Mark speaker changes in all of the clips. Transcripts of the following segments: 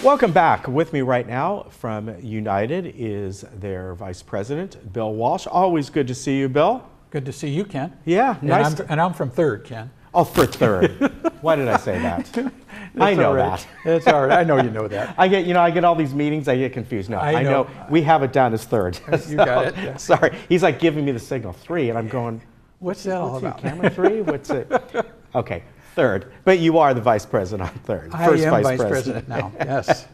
Speaker 1: Welcome back. With me right now from United is their Vice President, Bill Walsh. Always good to see you, Bill.
Speaker 2: Good to see you, Ken.
Speaker 1: Yeah, nice.
Speaker 2: And I'm from Third, Ken.
Speaker 1: Oh, for Third. Why did I say that? I know that.
Speaker 2: It's all right. I know you know that.
Speaker 1: I get all these meetings, I get confused. No, I know. We have it down as Third.
Speaker 2: You got it. Yeah.
Speaker 1: Sorry. He's like giving me the signal 3, and I'm going,
Speaker 2: what's that all about?
Speaker 1: Camera 3? What's it? Okay, Third. But you are the Vice President on Third.
Speaker 2: I am Vice President now, yes.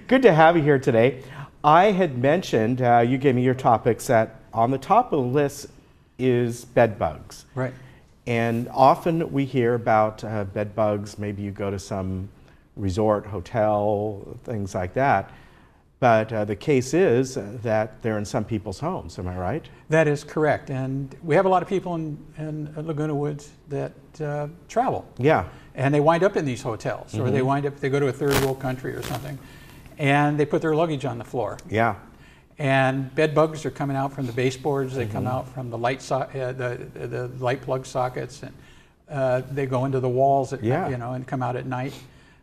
Speaker 1: Good to have you here today. I had mentioned, you gave me your topics, that on the top of the list is bed bugs.
Speaker 2: Right.
Speaker 1: And often we hear about bed bugs. Maybe you go to some resort, hotel, things like that. But the case is that they're in some people's homes. Am I right?
Speaker 2: That is correct. And we have a lot of people in Laguna Woods that travel.
Speaker 1: Yeah.
Speaker 2: And they wind up in these hotels, or they go to a third world country or something, and they put their luggage on the floor.
Speaker 1: Yeah.
Speaker 2: And bed bugs are coming out from the baseboards. They come out from the the light plug sockets, and they go into the walls at night, and come out at night.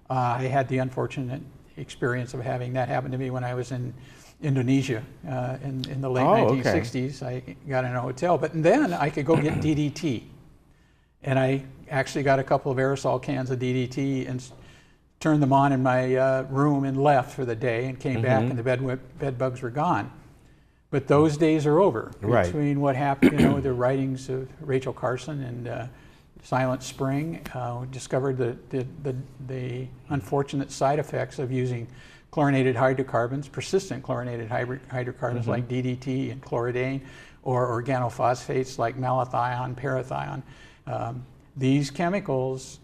Speaker 2: I had the unfortunate experience of having that happen to me when I was in Indonesia in the late 1960s. I got in a hotel, but then I could go get DDT, and I actually got a couple of aerosol cans of DDT and turned them on in my room and left for the day, and came back and the bed bugs were gone. But those days are over.
Speaker 1: Right.
Speaker 2: Between what happened, with the writings of Rachel Carson and Silent Spring, discovered the unfortunate side effects of using chlorinated hydrocarbons, persistent chlorinated hydrocarbons like DDT and chloridane, or organophosphates like malathion, parathion. These chemicals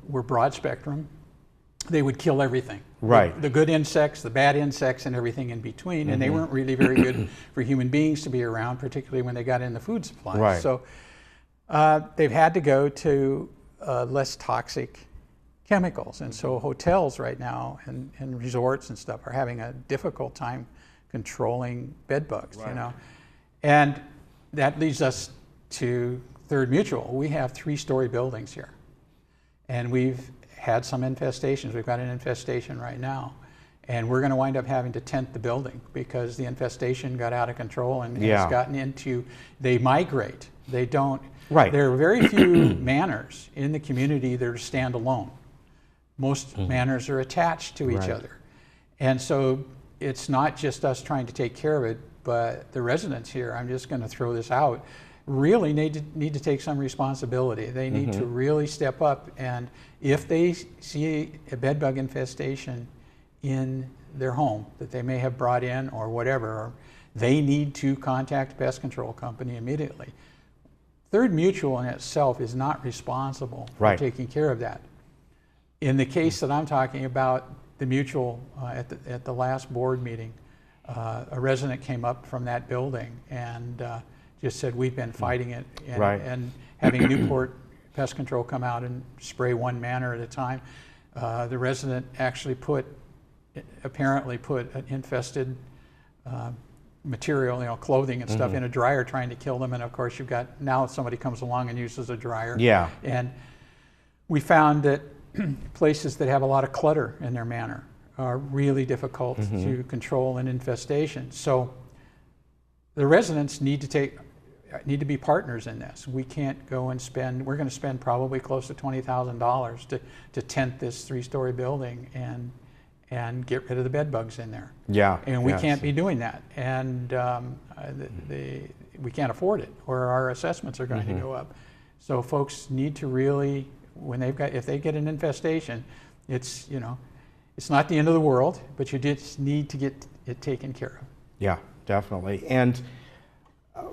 Speaker 2: were broad spectrum. They would kill everything.
Speaker 1: Right.
Speaker 2: The good insects, the bad insects, and everything in between. And they weren't really very good for human beings to be around, particularly when they got in the food supply.
Speaker 1: Right.
Speaker 2: So they've had to go to less toxic chemicals. And so hotels right now and resorts and stuff are having a difficult time controlling bed bugs, And that leads us to Third Mutual. We have 3-story buildings here. And we've had some infestations. We've got an infestation right now. And we're going to wind up having to tent the building because the infestation got out of control and has gotten into, they migrate. They don't, there are very few manors in the community that are standalone. Most manors are attached to each other. And so it's not just us trying to take care of it, but the residents here, I'm just going to throw this out, really need to take some responsibility. They need to really step up, and if they see a bed bug infestation in their home that they may have brought in or whatever, they need to contact a pest control company immediately. Third Mutual in itself is not responsible for taking care of that. In the case that I'm talking about, the Mutual, at the last board meeting, a resident came up from that building and just said, we've been fighting it, and having Newport Pest Control come out and spray one manor at a time. The resident actually apparently put an infested material, clothing and stuff in a dryer trying to kill them. And of course now somebody comes along and uses a dryer. Yeah. And we found that places that have a lot of clutter in their manor are really difficult to control an infestation. So the residents need to be partners in this. We can't go and we're going to spend probably close to $20,000 to tent this 3-story building and get rid of the bed bugs in there. Yeah. And we can't be doing that. And we can't afford it, or our assessments are going to go up. So folks need to really, if they get an infestation, it's not the end of the world, but you just need to get it taken care of. Yeah, definitely. And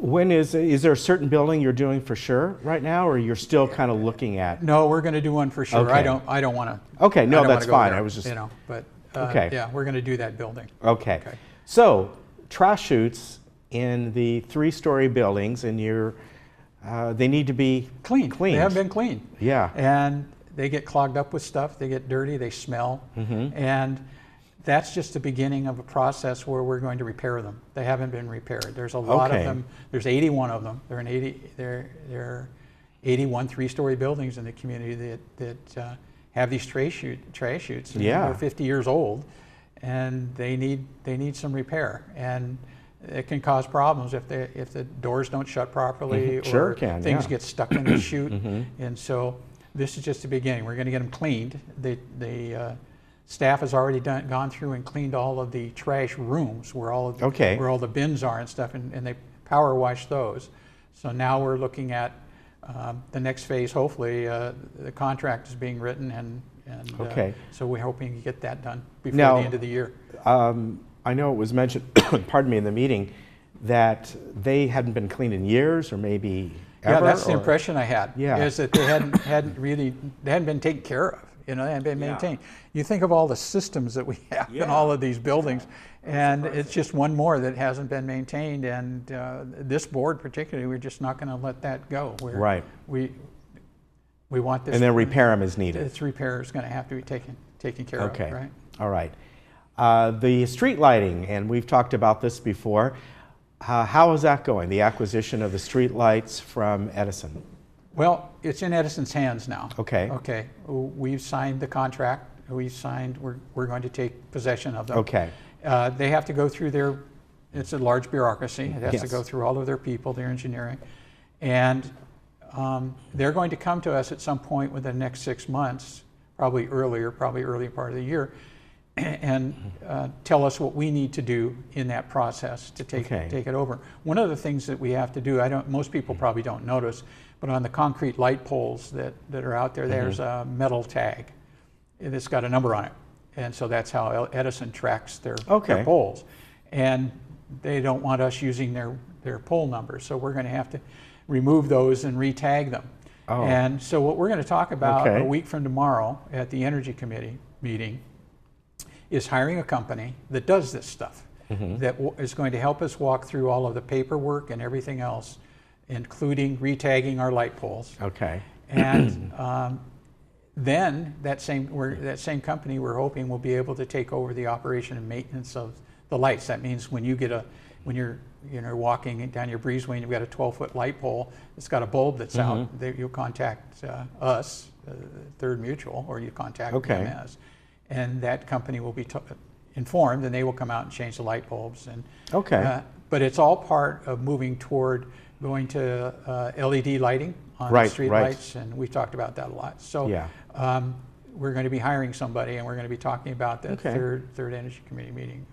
Speaker 2: is there a certain building you're doing for sure right now, or you're still kind of looking at? No, we're going to do one for sure. Okay. I don't want to. Okay, no, that's fine. I was just but yeah, we're going to do that building. Okay. So trash chutes in the 3-story buildings, and they need to be cleaned. They haven't been cleaned. Yeah. And they get clogged up with stuff. They get dirty. They smell. And that's just the beginning of a process where we're going to repair them. They haven't been repaired. There's a lot of them. There's 81 of them. There are 81 3-story buildings in the community that have these trash chutes. And
Speaker 1: Yeah.
Speaker 2: they're 50 years old, and they need some repair, and it can cause problems if the doors don't shut properly,
Speaker 1: Sure
Speaker 2: or
Speaker 1: can,
Speaker 2: things
Speaker 1: yeah.
Speaker 2: get stuck in the chute. And so this is just the beginning. We're going to get them cleaned. The staff has already gone through and cleaned all of the trash rooms where all of
Speaker 1: Okay.
Speaker 2: where all the bins are and stuff, and they power wash those. So now we're looking at the next phase. Hopefully, the contract is being written, and
Speaker 1: Okay.
Speaker 2: so we're hoping to get that done before
Speaker 1: Now,
Speaker 2: the end of the year.
Speaker 1: I know it was mentioned, pardon me, in the meeting, that they hadn't been cleaned in years or maybe ever.
Speaker 2: Yeah, that's the
Speaker 1: or-
Speaker 2: impression I had.
Speaker 1: Yeah.
Speaker 2: Is that they hadn't been taken care of. They hadn't been
Speaker 1: Yeah.
Speaker 2: maintained. You think of all the systems that we have in all of these buildings, and it's just one more that hasn't been maintained. And this board, particularly, we're just not going to let that go.
Speaker 1: Right.
Speaker 2: We want this.
Speaker 1: And then repair them as needed.
Speaker 2: Its repair is going to have to be taken care
Speaker 1: Okay.
Speaker 2: of. Right.
Speaker 1: All right. The street lighting, and we've talked about this before. How is that going? The acquisition of the street lights from Edison.
Speaker 2: Well, it's in Edison's hands now.
Speaker 1: Okay.
Speaker 2: Okay. We've signed the contract. We're going to take possession of them.
Speaker 1: Okay.
Speaker 2: They have to go through it's a large bureaucracy. It has to
Speaker 1: Yes.
Speaker 2: go through all of their people, their engineering. And they're going to come to us at some point within the next 6 months, probably early part of the year, and tell us what we need to do in that process to take it over. One of the things that we have to do, most people probably don't notice, but on the concrete light poles that are out there, there's a metal tag. It's got a number on it. And so that's how Edison tracks their poles. And they don't want us using their pole numbers. So we're going to have to remove those and re-tag them.
Speaker 1: Oh.
Speaker 2: And so what we're going to talk about
Speaker 1: Okay.
Speaker 2: a week from tomorrow at the Energy Committee meeting is hiring a company that does this stuff, that is going to help us walk through all of the paperwork and everything else, including re-tagging our light poles.
Speaker 1: Okay.
Speaker 2: And then that same company, we're hoping, will be able to take over the operation and maintenance of the lights. That means when you're walking down your breezeway and you've got a 12-foot light pole that's got a bulb that's out, you'll contact us, Third Mutual, or you contact BMS, and that company will be informed, and they will come out and change the light bulbs. And but it's all part of moving toward going to LED lighting on the street lights, and we've talked about that a lot. So we're going to be hiring somebody, and we're going to be talking about that third Energy Committee meeting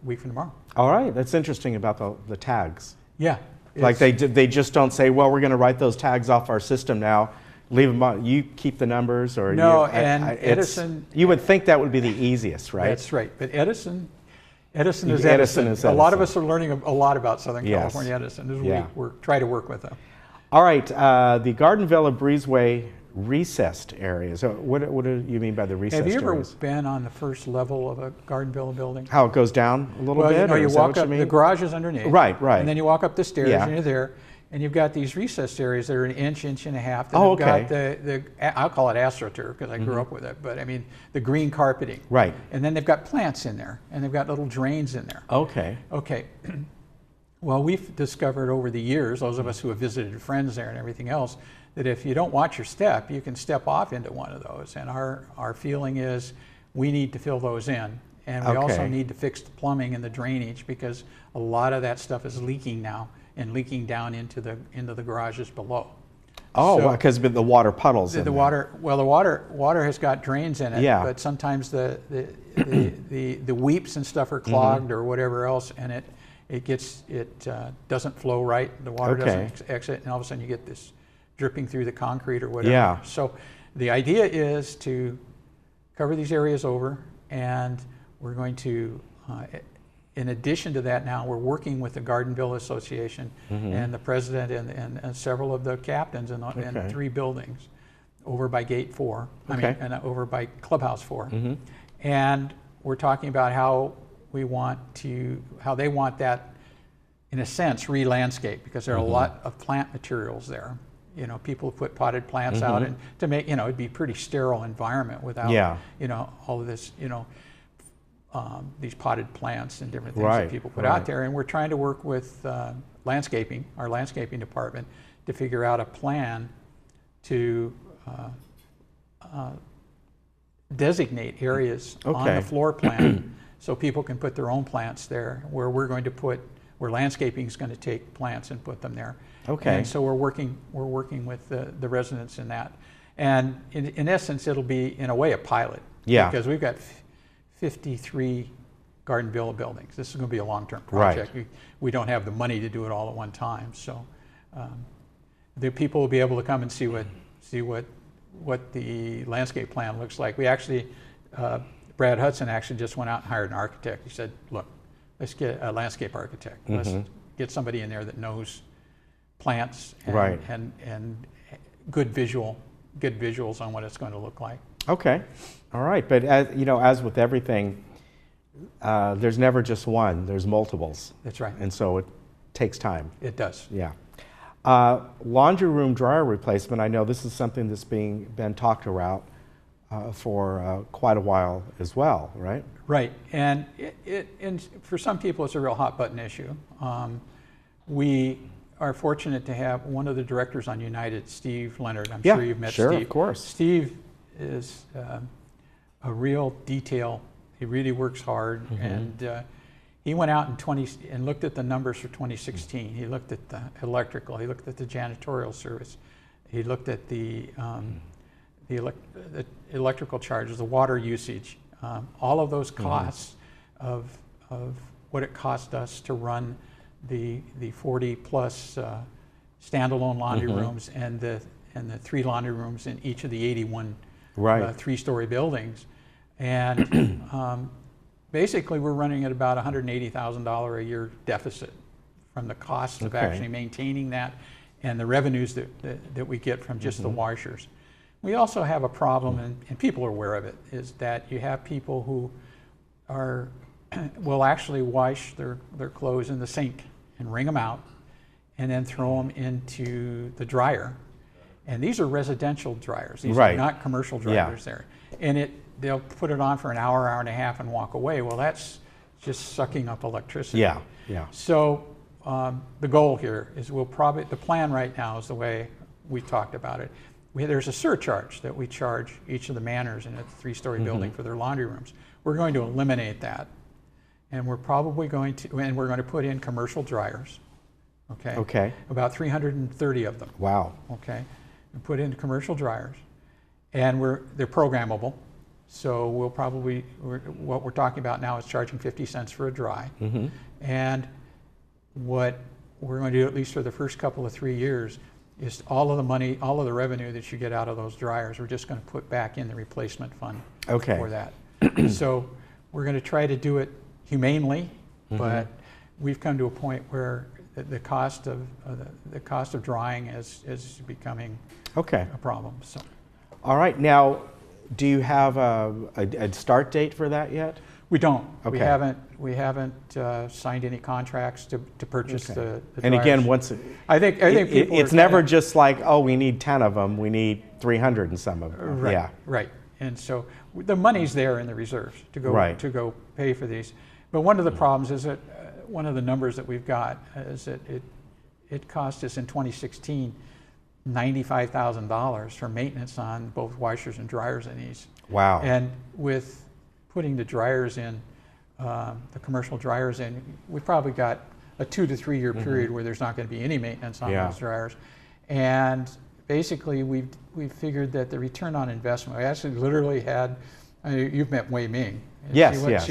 Speaker 2: week from tomorrow.
Speaker 1: All right. That's interesting about the tags.
Speaker 2: Yeah.
Speaker 1: Like they just don't say, well, we're going to write those tags off our system now. Leave them on. You keep the numbers, or
Speaker 2: Edison.
Speaker 1: You would think that would be the easiest, right?
Speaker 2: That's right. But Edison is Edison. A lot of us are learning a lot about Southern California Edison as we try to work with them.
Speaker 1: All right. The Garden Villa Breezeway recessed areas. What do you mean by the recessed areas?
Speaker 2: Have you ever been on the first level of a Garden Villa building?
Speaker 1: How it goes down a little bit?
Speaker 2: You walk up, the garage is underneath.
Speaker 1: Right.
Speaker 2: And then you walk up the stairs and you're there. And you've got these recessed areas that are an inch and a half. That have got the I'll call it AstroTurf because I grew up with it, but I mean the green carpeting.
Speaker 1: Right.
Speaker 2: And then they've got plants in there, and they've got little drains in there.
Speaker 1: Okay.
Speaker 2: Well, we've discovered over the years, those of us who have visited friends there and everything else, that if you don't watch your step, you can step off into one of those. And our feeling is we need to fill those in. And we also need to fix the plumbing and the drainage, because a lot of that stuff is leaking now, and leaking down into the garages below.
Speaker 1: Oh, because the water puddles.
Speaker 2: The water has got drains in it.
Speaker 1: Yeah.
Speaker 2: But sometimes the weeps and stuff are clogged or whatever else, and it doesn't flow right. The water doesn't exit, and all of a sudden you get this dripping through the concrete or whatever.
Speaker 1: Yeah.
Speaker 2: So the idea is to cover these areas over, and we're going to. In addition to that, now we're working with the Garden Villa Association and the president and several of the captains in 3 buildings over by Gate 4, and over by Clubhouse 4. And we're talking about how they want that, in a sense, re-landscape, because there are a lot of plant materials there. People put potted plants out, and to make, it'd be a pretty sterile environment without, all of this, these potted plants and different things that people put out there. And we're trying to work with our landscaping department, to figure out a plan to designate areas on
Speaker 1: Okay.
Speaker 2: the floor plan so people can put their own plants there, where we're going to put, where landscaping is going to take plants and put them there.
Speaker 1: Okay.
Speaker 2: And so we're working with the residents in that. And in essence, it'll be, in a way, a pilot.
Speaker 1: Yeah.
Speaker 2: Because we've got 53 garden villa buildings. This is going to be a long-term project.
Speaker 1: Right.
Speaker 2: We don't have the money to do it all at one time. So the people will be able to come and see what the landscape plan looks like. We actually, Brad Hudson actually just went out and hired an architect. He said, look, let's get a landscape architect. Let's get somebody in there that knows plants and,
Speaker 1: Right.
Speaker 2: and good visuals on what it's going to look like.
Speaker 1: Okay. All right. But as with everything, there's never just one. There's multiples.
Speaker 2: That's right.
Speaker 1: And so it takes time.
Speaker 2: It does.
Speaker 1: Yeah. Laundry room dryer replacement. I know this is something that's been talked about for quite a while as well, right?
Speaker 2: Right. And and for some people, it's a real hot button issue. We are fortunate to have one of the directors on United, Steve Leonard. I'm sure you've met
Speaker 1: sure,
Speaker 2: Steve.
Speaker 1: Of course.
Speaker 2: Steve is a real detail. He really works hard, and he went out and looked at the numbers for 2016. He looked at the electrical. He looked at the janitorial service. He looked at the electrical charges, the water usage, all of those costs of what it cost us to run the 40 plus standalone laundry rooms and the 3 laundry rooms in each of the 81
Speaker 1: Right.
Speaker 2: 3-story buildings. And basically we're running at about $180,000 a year deficit from the cost of
Speaker 1: Okay.
Speaker 2: actually maintaining that and the revenues that we get from just the washers. We also have a problem, and people are aware of it, is that you have people who will actually wash their clothes in the sink and wring them out and then throw them into the dryer. And these are residential dryers. These
Speaker 1: Right.
Speaker 2: are not commercial dryers there. And they'll put it on for an hour, hour and a half and walk away. Well, that's just sucking up electricity.
Speaker 1: Yeah. Yeah.
Speaker 2: So the goal here is the plan right now is the way we talked about it. There's a surcharge that we charge each of the manors in a 3-story building for their laundry rooms. We're going to eliminate that. And we're probably going to put in commercial dryers. Okay.
Speaker 1: Okay.
Speaker 2: About 330 of them.
Speaker 1: Wow.
Speaker 2: Okay. We put in commercial dryers, and they're programmable. So what we're talking about now is charging 50 cents for a dry. And what we're going to do, at least for the first couple of 3 years, is all of the money, all of the revenue that you get out of those dryers, we're just going to put back in the replacement fund for that. So we're going to try to do it humanely, but we've come to a point where the cost of drying is becoming
Speaker 1: Okay.
Speaker 2: a problem. So
Speaker 1: All right. Now, do you have a start date for that yet?
Speaker 2: we don't.
Speaker 1: Okay.
Speaker 2: We haven't signed any contracts to purchase
Speaker 1: Okay.
Speaker 2: the
Speaker 1: And again,
Speaker 2: dryers.
Speaker 1: I
Speaker 2: think people
Speaker 1: it's
Speaker 2: are
Speaker 1: never
Speaker 2: kinda-
Speaker 1: just like, oh, we need 10 of them. We need 300 and some of them.
Speaker 2: Right,
Speaker 1: Yeah.
Speaker 2: right. And so the money's there in the reserves to go
Speaker 1: Right.
Speaker 2: to go pay for these. But one of the problems is that one of the numbers that we've got is that it cost us in 2016 $95,000 for maintenance on both washers and dryers in these.
Speaker 1: Wow.
Speaker 2: And with putting the dryers in, the commercial dryers in, we probably got a 2 to 3 year period where there's not going to be any maintenance on
Speaker 1: Yeah.
Speaker 2: those dryers. And basically, we've figured that the return on investment. I actually literally had. You've met Wei Ming.
Speaker 1: Yes,
Speaker 2: She
Speaker 1: yes.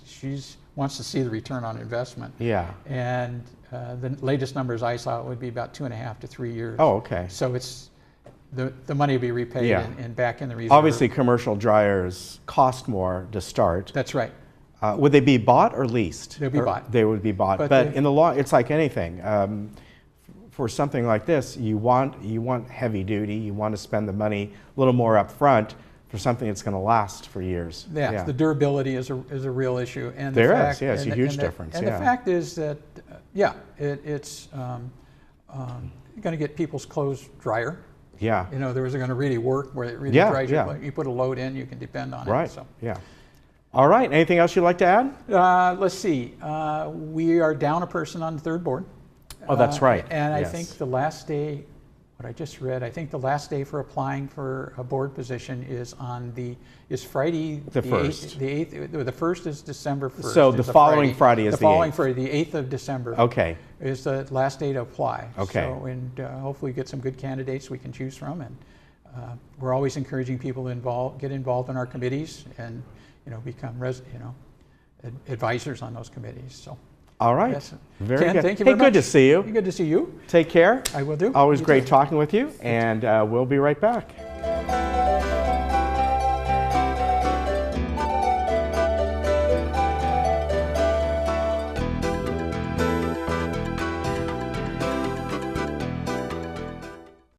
Speaker 2: She's wants to see the return on investment.
Speaker 1: Yeah.
Speaker 2: And the latest numbers I saw would be about 2.5 to 3 years.
Speaker 1: Oh, okay.
Speaker 2: So it's the money will be repaid
Speaker 1: Yeah.
Speaker 2: and back in the reserve.
Speaker 1: Obviously, commercial dryers cost more to start.
Speaker 2: That's right.
Speaker 1: Would they be bought or leased?
Speaker 2: They'll be
Speaker 1: Or
Speaker 2: bought.
Speaker 1: They would be bought.
Speaker 2: But
Speaker 1: But
Speaker 2: they-
Speaker 1: in the long, it's like anything. For something like this, you want heavy duty. You want to spend the money a little more up front for something that's going to last for years.
Speaker 2: Yeah, the durability is a real issue, and
Speaker 1: There
Speaker 2: the
Speaker 1: is,
Speaker 2: fact,
Speaker 1: yes,
Speaker 2: and
Speaker 1: a
Speaker 2: the-
Speaker 1: huge
Speaker 2: and
Speaker 1: difference,
Speaker 2: And
Speaker 1: yeah.
Speaker 2: the fact is that, it's going to get people's clothes drier.
Speaker 1: Yeah.
Speaker 2: You know, those are going to really work where it really
Speaker 1: Yeah,
Speaker 2: dries.
Speaker 1: yeah.
Speaker 2: You put a load in, you can depend on
Speaker 1: Right.
Speaker 2: it. So.
Speaker 1: Yeah. All right. Anything else you'd like to add?
Speaker 2: Let's see. We are down a person on the third board.
Speaker 1: Oh, that's right.
Speaker 2: And I
Speaker 1: Yes.
Speaker 2: think the last day what I just read, I think the last day for applying for a board position is Friday
Speaker 1: The 1st.
Speaker 2: 8th, the 8th, the 1st is December 1st.
Speaker 1: So
Speaker 2: is
Speaker 1: the
Speaker 2: a
Speaker 1: following Friday is
Speaker 2: the
Speaker 1: the
Speaker 2: following
Speaker 1: 8th.
Speaker 2: Friday, the 8th of December.
Speaker 1: Okay.
Speaker 2: Is the last day to apply.
Speaker 1: Okay.
Speaker 2: So, and hopefully get some good candidates we can choose from, and we're always encouraging people to get involved in our committees, and become advisors on those committees. So.
Speaker 1: All right.
Speaker 2: Yes.
Speaker 1: Very
Speaker 2: Ken,
Speaker 1: good.
Speaker 2: thank you
Speaker 1: Hey,
Speaker 2: very
Speaker 1: good to
Speaker 2: much.
Speaker 1: see you.
Speaker 2: Good to see you.
Speaker 1: Take care.
Speaker 2: I will do.
Speaker 1: Always
Speaker 2: You
Speaker 1: great
Speaker 2: too.
Speaker 1: talking with you, and we'll be right back.